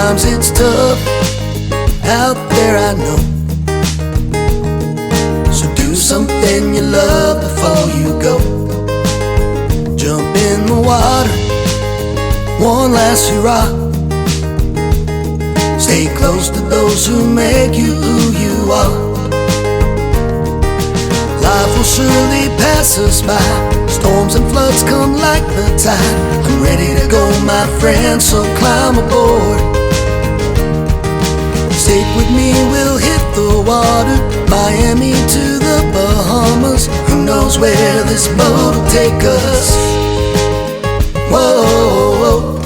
Sometimes it's tough out there, I know. So do something you love before you go. Jump in the water, one last hurrah. Stay close to those who make you who you are. Life will surely pass us by. Storms and floods come like the tide. I'm ready to go, my friend, so climb aboard. Stick with me, we'll hit the water. Miami to the Bahamas. Who knows where this boat will take us? Whoa,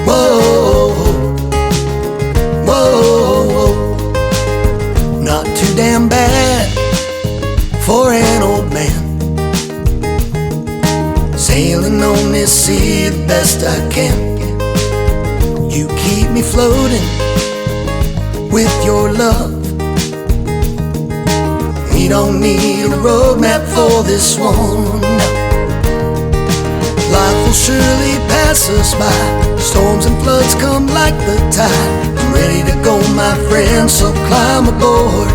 whoa, whoa. Not too damn bad for an old man, sailing on this sea the best I can. You keep me floating with your love. We don't need a roadmap for this one, no. Life will surely pass us by. Storms and floods come like the tide. I'm ready to go, my friend, so climb aboard.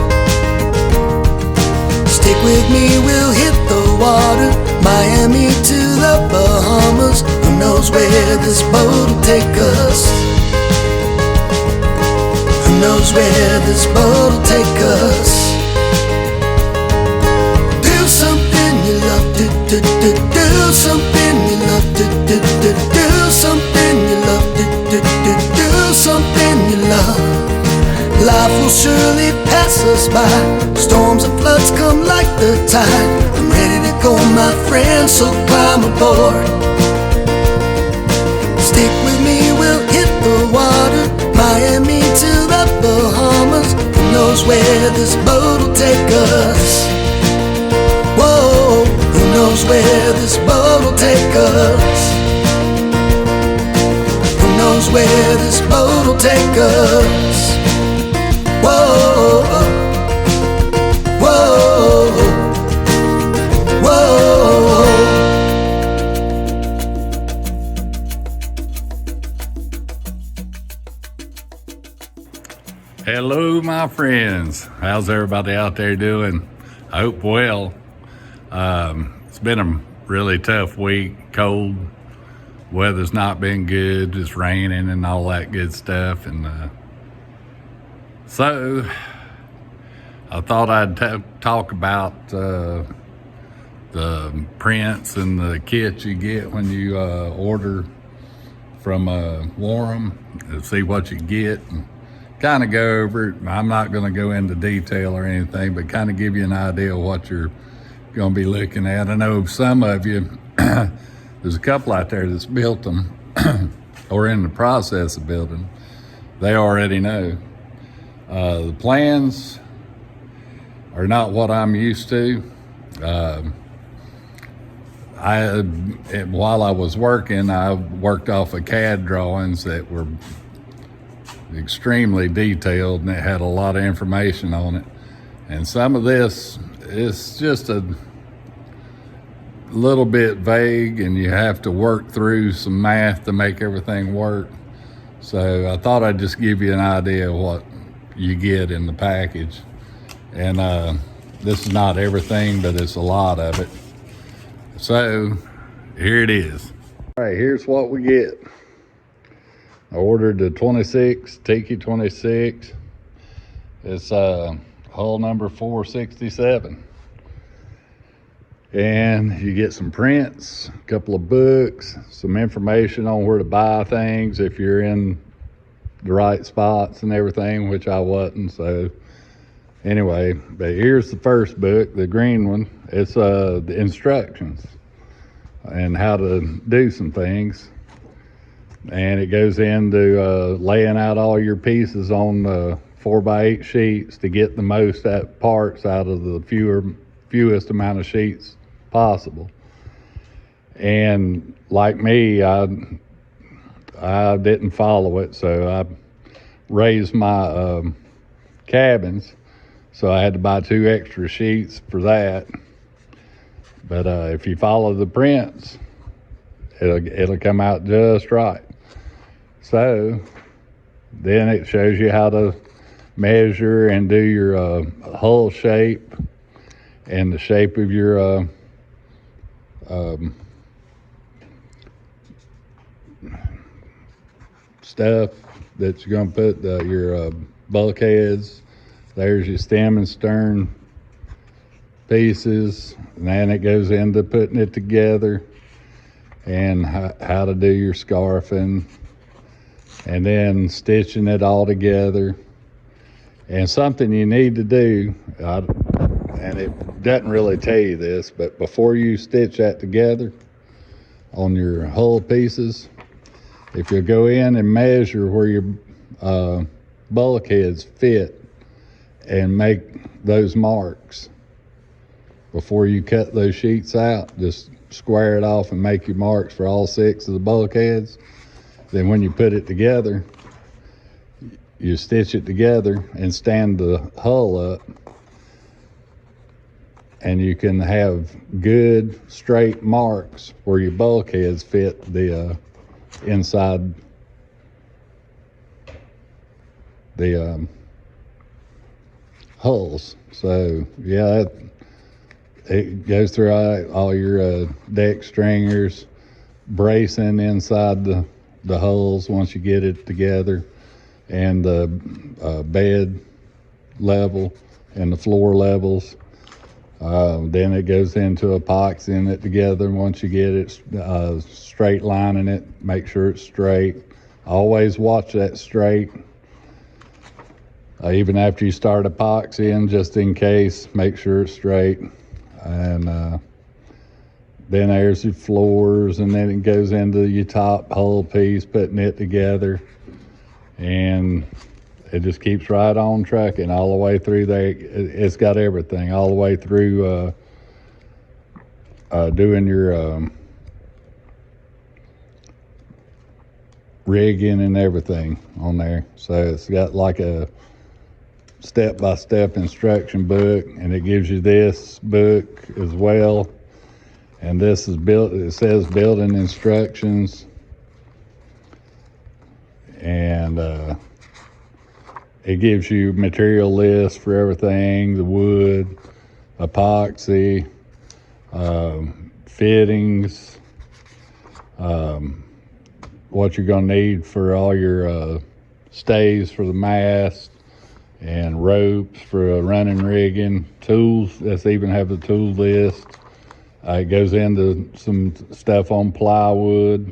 Stick with me, we'll hit the water. Miami to the Bahamas. Who knows where this boat will take us? Who knows where this boat will take us? Do something you love, do something you love, do something you love, do something you love. Life will surely pass us by. Storms and floods come like the tide. I'm ready to go, my friend, so climb aboard. Stick with me, we'll hit the water. Miami to the Bahamas. Who knows where this boat will take us? Whoa, who knows where this boat will take us? Who knows where this boat will take us? Whoa, whoa, whoa. Hello, my friends. How's everybody out there doing? I hope well. It's been a really tough week. Cold. Weather's not been good. It's raining and all that good stuff. And so I thought I'd talk about the prints and the kits you get when you order from Wharram, to see what you get and kind of go over it. I'm not going to go into detail or anything, but kind of give you an idea of what you're going to be looking at. I know some of you, there's a couple out there that's built them or in the process of building. They already know. The plans are not what I'm used to. While I was working, I worked off of CAD drawings that were extremely detailed, and it had a lot of information on it. And some of this is just a little bit vague, and you have to work through some math to make everything work. So I thought I'd just give you an idea of what you get in the package. And this is not everything, but it's a lot of it. So here it is. All right, here's what we get. I ordered the 26, Tiki 26. It's hull number 467. And you get some prints, a couple of books, some information on where to buy things if you're in the right spots and everything, which I wasn't. So anyway, but here's the first book, the green one. It's the instructions and how to do some things. And it goes into laying out all your pieces on 4x8 sheets to get the most parts out of the fewest amount of sheets possible. And like me, I didn't follow it, so I raised my cabins, so I had to buy 2 extra sheets for that. But if you follow the prints, it'll come out just right. So Then it shows you how to measure and do your hull shape and the shape of your stuff that you're going to put your bulkheads. There's your stem and stern pieces, and then it goes into putting it together and how to do your scarfing, and then stitching it all together. And something you need to do, and it doesn't really tell you this, but before you stitch that together on your hull pieces, if you go in and measure where your bulkheads fit and make those marks before you cut those sheets out, just square it off and make your marks for all 6 of the bulkheads. Then when you put it together, you stitch it together and stand the hull up, and you can have good straight marks where your bulkheads fit the inside the hulls. So yeah, it goes through all your deck stringers, bracing inside the hulls once you get it together, and the bed level and the floor levels. Then it goes into epoxying it together. Once you get it straight lining it, make sure it's straight. Always watch that straight. Even after you start epoxying, just in case, make sure it's straight. And then there's your floors, and then it goes into your top hull piece, putting it together. And it just keeps right on trucking all the way through there. It's got everything all the way through doing your rigging and everything on there. So it's got like a step-by-step instruction book, and it gives you this book as well. And this is it says building instructions. And it gives you material lists for everything: the wood, epoxy, fittings, what you're going to need for all your stays for the mast, and ropes for running rigging, tools. Let's even have the tool list. It goes into some stuff on plywood,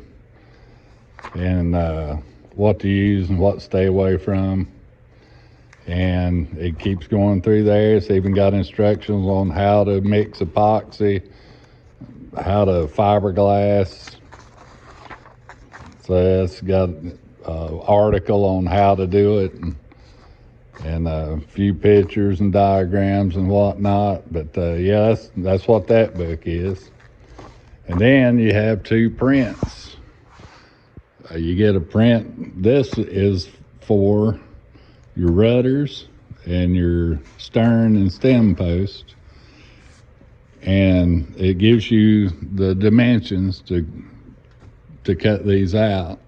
and what to use and what to stay away from. And it keeps going through there. It's even got instructions on how to mix epoxy, how to fiberglass. So it's got an article on how to do it, and a few pictures and diagrams and whatnot. But yeah, that's what that book is. And then you have 2 prints. You get a print. This is for your rudders and your stern and stem post, and it gives you the dimensions to cut these out,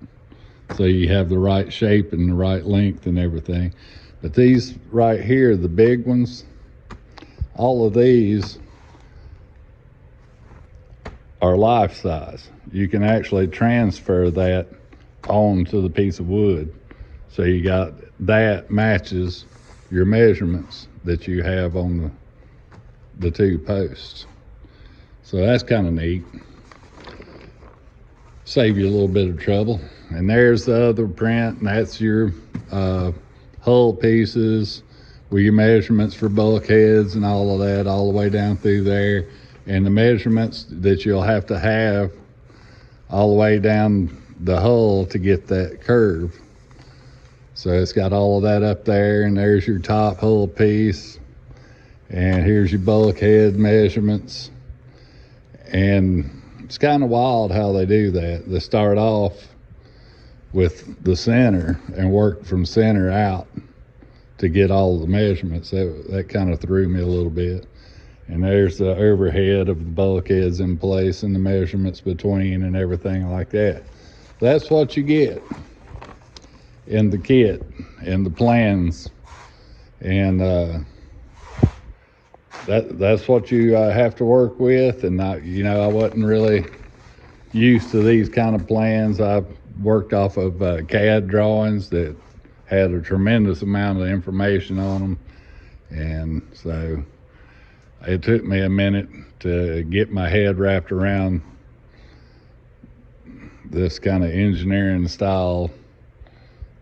so you have the right shape and the right length and everything. But these right here, the big ones, all of these are life size. You can actually transfer that onto the piece of wood. So you got that matches your measurements that you have on the 2 posts. So that's kind of neat. Save you a little bit of trouble. And there's the other print, and that's your hull pieces with your measurements for bulkheads and all of that, all the way down through there, and the measurements that you'll have to have all the way down the hull to get that curve. So it's got all of that up there, and there's your top hull piece, and here's your bulkhead measurements. And it's kind of wild how they do that. They start off with the center and work from center out to get all the measurements. That kind of threw me a little bit. And there's the overhead of the bulkheads in place and the measurements between and everything like that. That's what you get. in the kit, in the plans, and that's what you have to work with. And I wasn't really used to these kind of plans. I worked off of CAD drawings that had a tremendous amount of information on them, and so it took me a minute to get my head wrapped around this kind of engineering style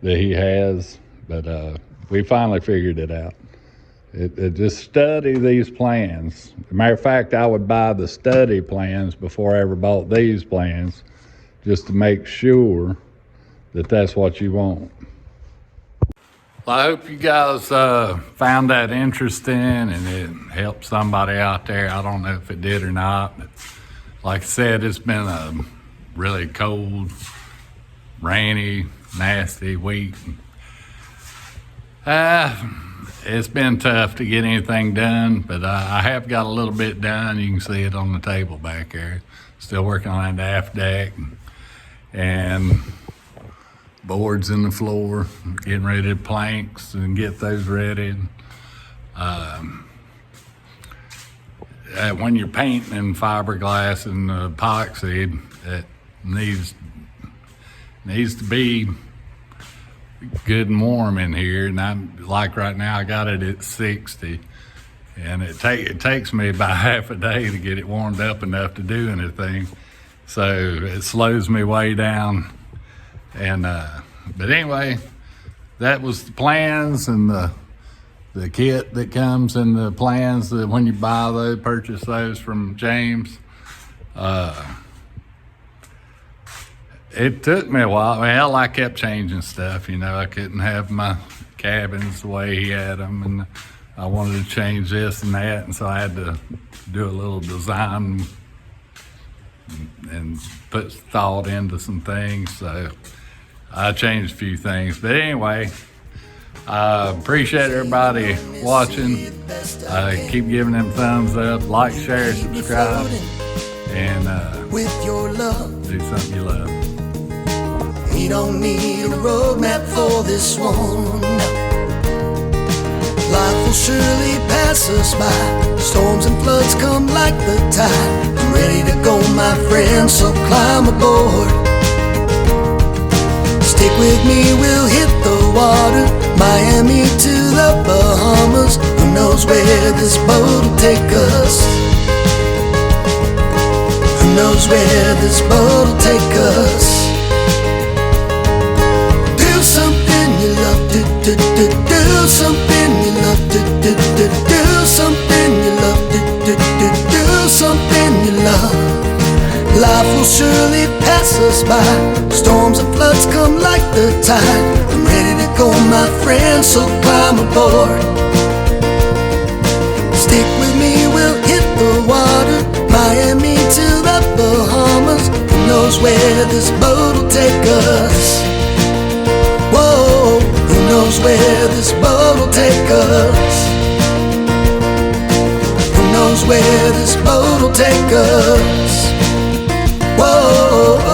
that he has, but we finally figured it out. It just study these plans. As a matter of fact, I would buy the study plans before I ever bought these plans, just to make sure that that's what you want. Well, I hope you guys found that interesting and it helped somebody out there. I don't know if it did or not, but like I said, it's been a really cold, rainy, nasty week. It's been tough to get anything done, but I have got a little bit done. You can see it on the table back there. Still working on that aft deck and boards in the floor, getting ready to planks and get those ready. When you're painting in fiberglass and epoxy, it needs to be good and warm in here. And I'm like right now, I got it at 60, and it takes me about half a day to get it warmed up enough to do anything. So it slows me way down. And but anyway, that was the plans and the kit that comes in the plans that when you buy those, purchase those from James. It took me a while. Well, I kept changing stuff. I couldn't have my cabins the way he had them, and I wanted to change this and that, and so I had to do a little design and put thought into some things. So I changed a few things. But anyway, I appreciate everybody watching. Keep giving them thumbs up, like, share, subscribe, and with your love, do something you love. We don't need a roadmap for this one. Life will surely pass us by. Storms and floods come like the tide. I'm ready to go, my friend, so climb aboard. Stick with me, we'll hit the water. Miami to the Bahamas. Who knows where this boat will take us? Who knows where this boat will take us? Do something you love, do something you love, do something you love, do something you love. Life will surely pass us by. Storms and floods come like the tide. I'm ready to go, my friend, so climb aboard. Stick with me, we'll hit the water. Miami to the Bahamas. Who knows where this boat will take us? Whoa, who knows where this boat will take us? Who knows where this boat will take us? Whoa.